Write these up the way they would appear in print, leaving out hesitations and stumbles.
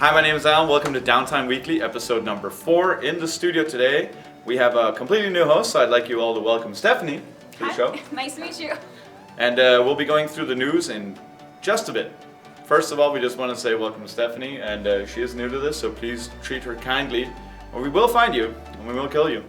Hi, my name is Alan. Welcome to Downtime Weekly, episode number 4. In the studio today, we have a completely new host, so I'd like you all to welcome Stephanie to the show. Nice to meet you. And we'll be going through the news in just a bit. First of all, we just want to say welcome to Stephanie, and she is new to this, so please treat her kindly, or we will find you, and we will kill you.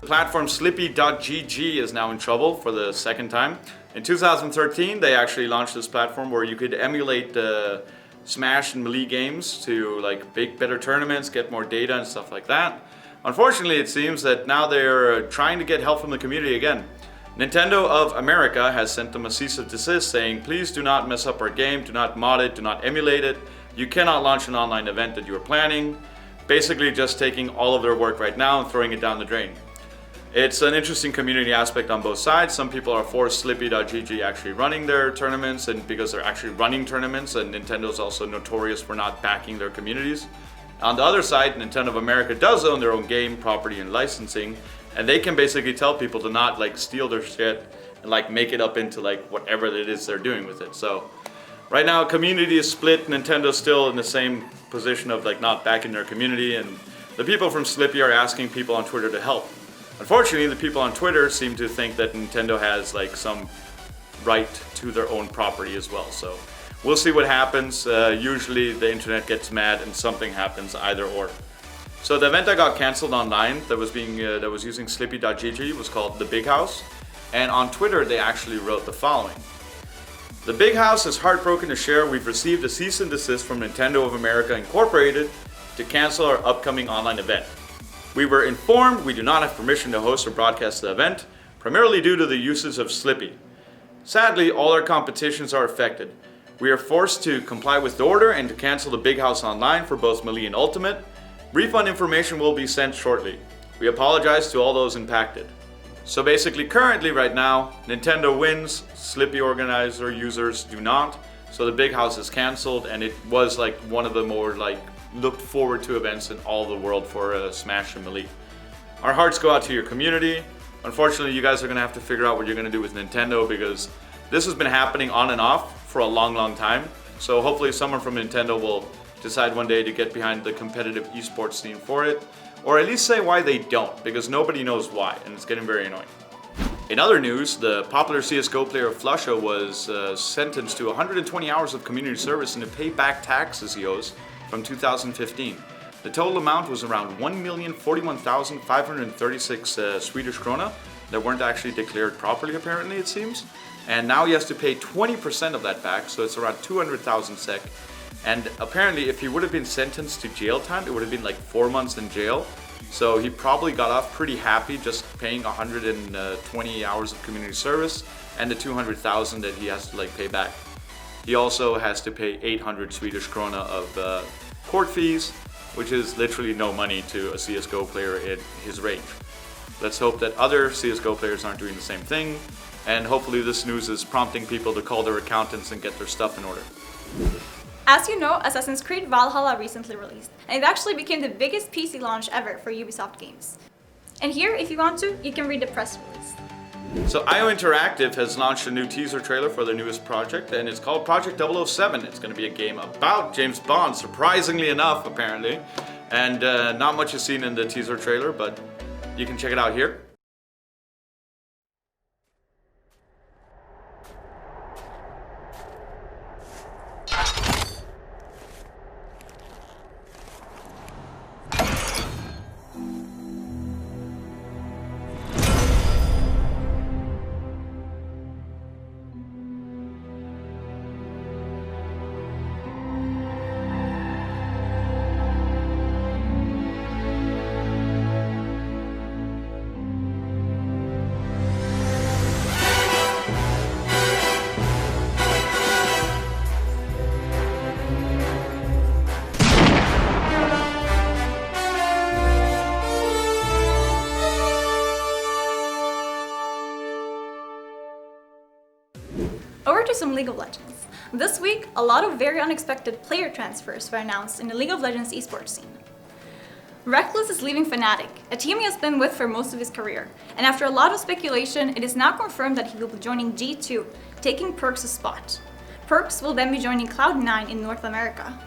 The platform Slippy.gg is now in trouble for the second time. In 2013, they actually launched this platform where you could emulate the Smash and Melee games to make better tournaments, get more data and stuff like that. Unfortunately, it seems that now they're trying to get help from the community again. Nintendo of America has sent them a cease and desist saying, please do not mess up our game, do not mod it, do not emulate it. You cannot launch an online event that you are planning. Basically just taking all of their work right now and throwing it down the drain. It's an interesting community aspect on both sides. Some people are for Slippy.gg actually running their tournaments, and because they're actually running tournaments, and Nintendo's also notorious for not backing their communities. On the other side, Nintendo of America does own their own game, property, and licensing, and they can basically tell people to not steal their shit and make it up into whatever it is they're doing with it. So right now, community is split. Nintendo's still in the same position of not backing their community, and the people from Slippy are asking people on Twitter to help. Unfortunately, the people on Twitter seem to think that Nintendo has some right to their own property as well. So we'll see what happens. Usually the internet gets mad and something happens, either or. So the event that got canceled online that was using Slippy.gg was called The Big House. And on Twitter, they actually wrote the following. The Big House is heartbroken to share we've received a cease and desist from Nintendo of America Incorporated to cancel our upcoming online event. We were informed we do not have permission to host or broadcast the event, primarily due to the uses of Slippy. Sadly, all our competitions are affected. We are forced to comply with the order and to cancel the Big House Online for both Melee and Ultimate. Refund information will be sent shortly. We apologize to all those impacted. So basically, currently right now, Nintendo wins, Slippy organizer users do not. So the Big House is canceled, and it was one of the more looked forward to events in all the world for Smash and Melee. Our hearts go out to your community. Unfortunately, you guys are going to have to figure out what you're going to do with Nintendo, because this has been happening on and off for a long time. So hopefully someone from Nintendo will decide one day to get behind the competitive esports scene for it, or at least say why they don't, because nobody knows why, and it's getting very annoying. In other news, the popular CSGO player Flusha was sentenced to 120 hours of community service and to pay back taxes he owes from 2015. The total amount was around 1,041,536 Swedish krona that weren't actually declared properly, apparently, it seems. And now he has to pay 20% of that back, so it's around 200,000 SEK. And apparently, if he would have been sentenced to jail time, it would have been 4 months in jail. So he probably got off pretty happy just paying 120 hours of community service and the 200,000 that he has to pay back. He also has to pay 800 Swedish krona of court fees, which is literally no money to a CSGO player in his range. Let's hope that other CSGO players aren't doing the same thing, and hopefully this news is prompting people to call their accountants and get their stuff in order. As you know, Assassin's Creed Valhalla recently released, and it actually became the biggest PC launch ever for Ubisoft games. And here, if you want to, you can read the press release. So IO Interactive has launched a new teaser trailer for their newest project, and it's called Project 007. It's going to be a game about James Bond, surprisingly enough, apparently. And not much is seen in the teaser trailer, but you can check it out here. Over to some League of Legends. This week, a lot of very unexpected player transfers were announced in the League of Legends esports scene. Reckless is leaving Fnatic, a team he has been with for most of his career, and after a lot of speculation, it is now confirmed that he will be joining G2, taking Perkz' spot. Perkz will then be joining Cloud9 in North America.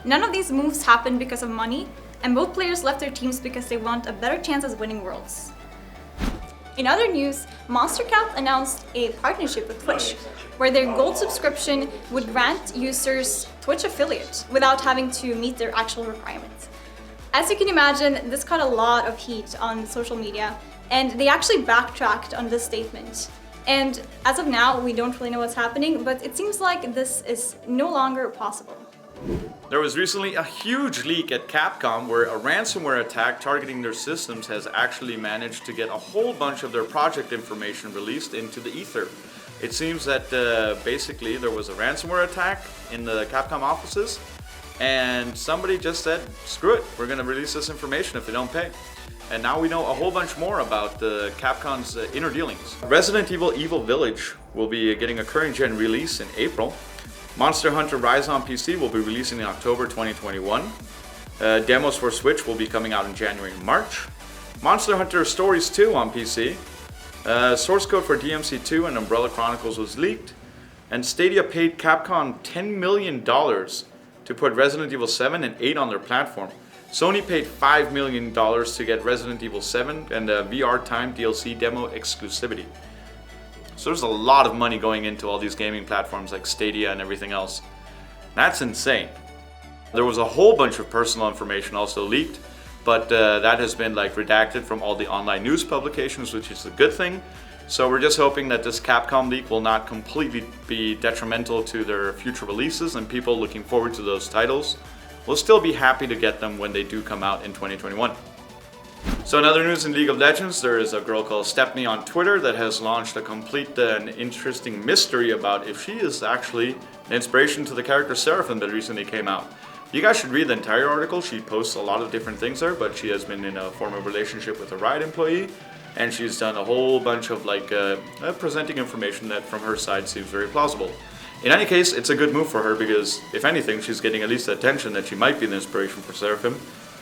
None of these moves happened because of money, and both players left their teams because they want a better chance at winning Worlds. In other news, MonsterCat announced a partnership with Twitch, where their gold subscription would grant users Twitch affiliate without having to meet their actual requirements. As you can imagine, this caught a lot of heat on social media, and they actually backtracked on this statement. And as of now, we don't really know what's happening, but it seems like this is no longer possible. There was recently a huge leak at Capcom where a ransomware attack targeting their systems has actually managed to get a whole bunch of their project information released into the ether. It seems that basically there was a ransomware attack in the Capcom offices, and somebody just said, screw it, we're going to release this information if they don't pay. And now we know a whole bunch more about Capcom's inner dealings. Resident Evil Village will be getting a current gen release in April. Monster Hunter Rise on PC will be releasing in October 2021. Demos for Switch will be coming out in January and March. Monster Hunter Stories 2 on PC. Source code for DMC 2 and Umbrella Chronicles was leaked. And Stadia paid Capcom $10 million to put Resident Evil 7 and 8 on their platform. Sony paid $5 million to get Resident Evil 7 and VR Time DLC demo exclusivity. So there's a lot of money going into all these gaming platforms like Stadia and everything else. That's insane. There was a whole bunch of personal information also leaked, but that has been redacted from all the online news publications, which is a good thing. So we're just hoping that this Capcom leak will not completely be detrimental to their future releases, and people looking forward to those titles will still be happy to get them when they do come out in 2021. So in other news in League of Legends, there is a girl called Stephanie on Twitter that has launched a complete and interesting mystery about if she is actually an inspiration to the character Seraphim that recently came out. You guys should read the entire article. She posts a lot of different things there, but she has been in a former relationship with a Riot employee, and she's done a whole bunch of presenting information that from her side seems very plausible. In any case, it's a good move for her because, if anything, she's getting at least the attention that she might be the inspiration for Seraphim.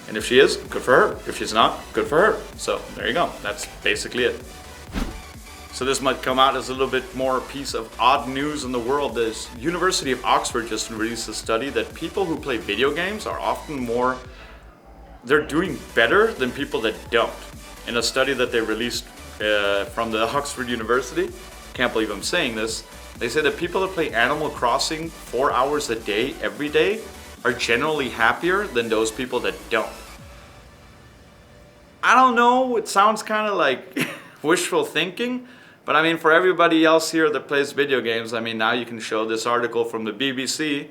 And if she is, good for her. If she's not, good for her. So there you go. That's basically it. So this might come out as a little bit more piece of odd news in the world. The University of Oxford just released a study that people who play video games are often they're doing better than people that don't. In a study that they released from the Oxford University, can't believe I'm saying this, they say that people that play Animal Crossing 4 hours a day, every day, are generally happier than those people that don't. I don't know, it sounds kind of like wishful thinking, but I mean, for everybody else here that plays video games, I mean, now you can show this article from the BBC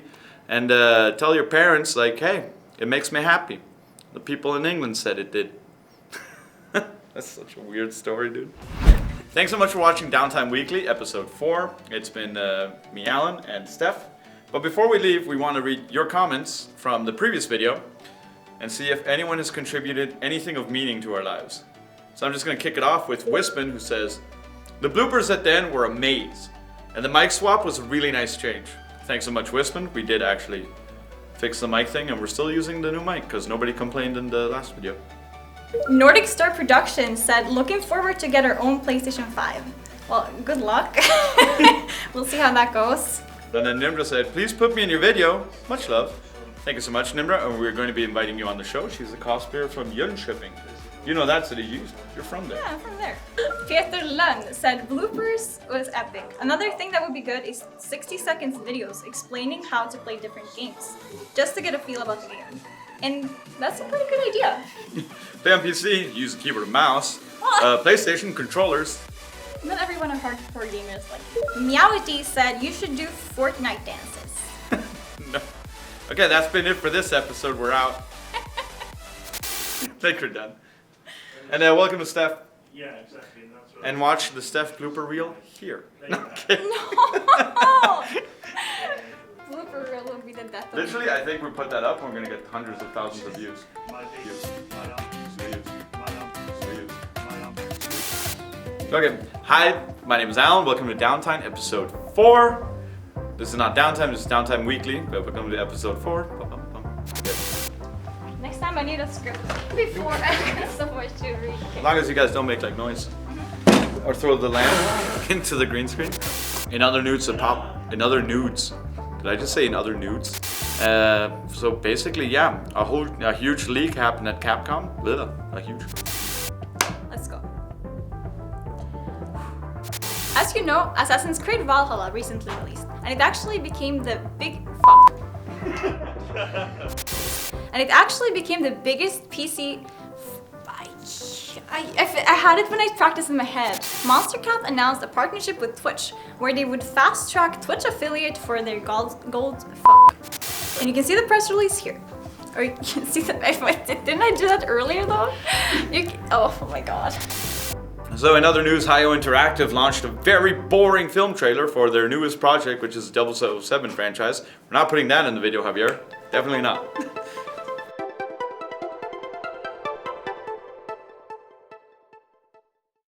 and tell your parents, hey, it makes me happy. The people in England said it did. That's such a weird story, dude. Thanks so much for watching Downtime Weekly, episode 4. It's been me, Alan, and Steph. But before we leave, we want to read your comments from the previous video and see if anyone has contributed anything of meaning to our lives. So I'm just going to kick it off with Wispin, who says, "The bloopers at the end were a maze, and the mic swap was a really nice change." Thanks so much, Wispin. We did actually fix the mic thing, and we're still using the new mic because nobody complained in the last video. Nordic Star Productions said, "Looking forward to get our own PlayStation 5. Well, good luck. We'll see how that goes. Then Nimra said, "Please put me in your video. Much love." Thank you so much, Nimra, and we're going to be inviting you on the show. She's a cosplayer from Jönköping. You know that city, you're from there. Yeah, I'm from there. Peter Lund said, "Bloopers was epic. Another thing that would be good is 60 seconds videos explaining how to play different games, just to get a feel about the game." And that's a pretty good idea. Play on PC, use a keyboard and mouse. PlayStation, controllers. Not everyone are hardcore gamers like Meowity said, "You should do Fortnite dances." No. Okay, that's been it for this episode. We're out. I think we're done. And welcome to Steph. Yeah, exactly. That's right. And watch the Steph blooper reel here. Okay. No! Blooper reel will be the death of Literally, I think we put that up and we're going to get hundreds of thousands of views. Okay, hi, my name is Alan. Welcome to Downtime, episode 4. This is not Downtime, this is Downtime Weekly, but welcome to episode 4. Next time. time I need a script before I get so much to read. As long as you guys don't make like noise. Or throw the lamp into the green screen. In other nudes that pop. In other nudes. Did I just say in other nudes? So basically, yeah, a huge leak happened at Capcom. Ugh, a huge. Let's go. As you know, Assassin's Creed Valhalla recently released, and it actually became the biggest PC. I had it when I practiced in my head. Monster Cat announced a partnership with Twitch, where they would fast track Twitch affiliate for their gold. And you can see the press release here. Or you can see that. Didn't I do that earlier though? Oh my god. So in other news, Hi-Oh Interactive launched a very boring film trailer for their newest project, which is the 007 franchise. We're not putting that in the video, Javier. Definitely not.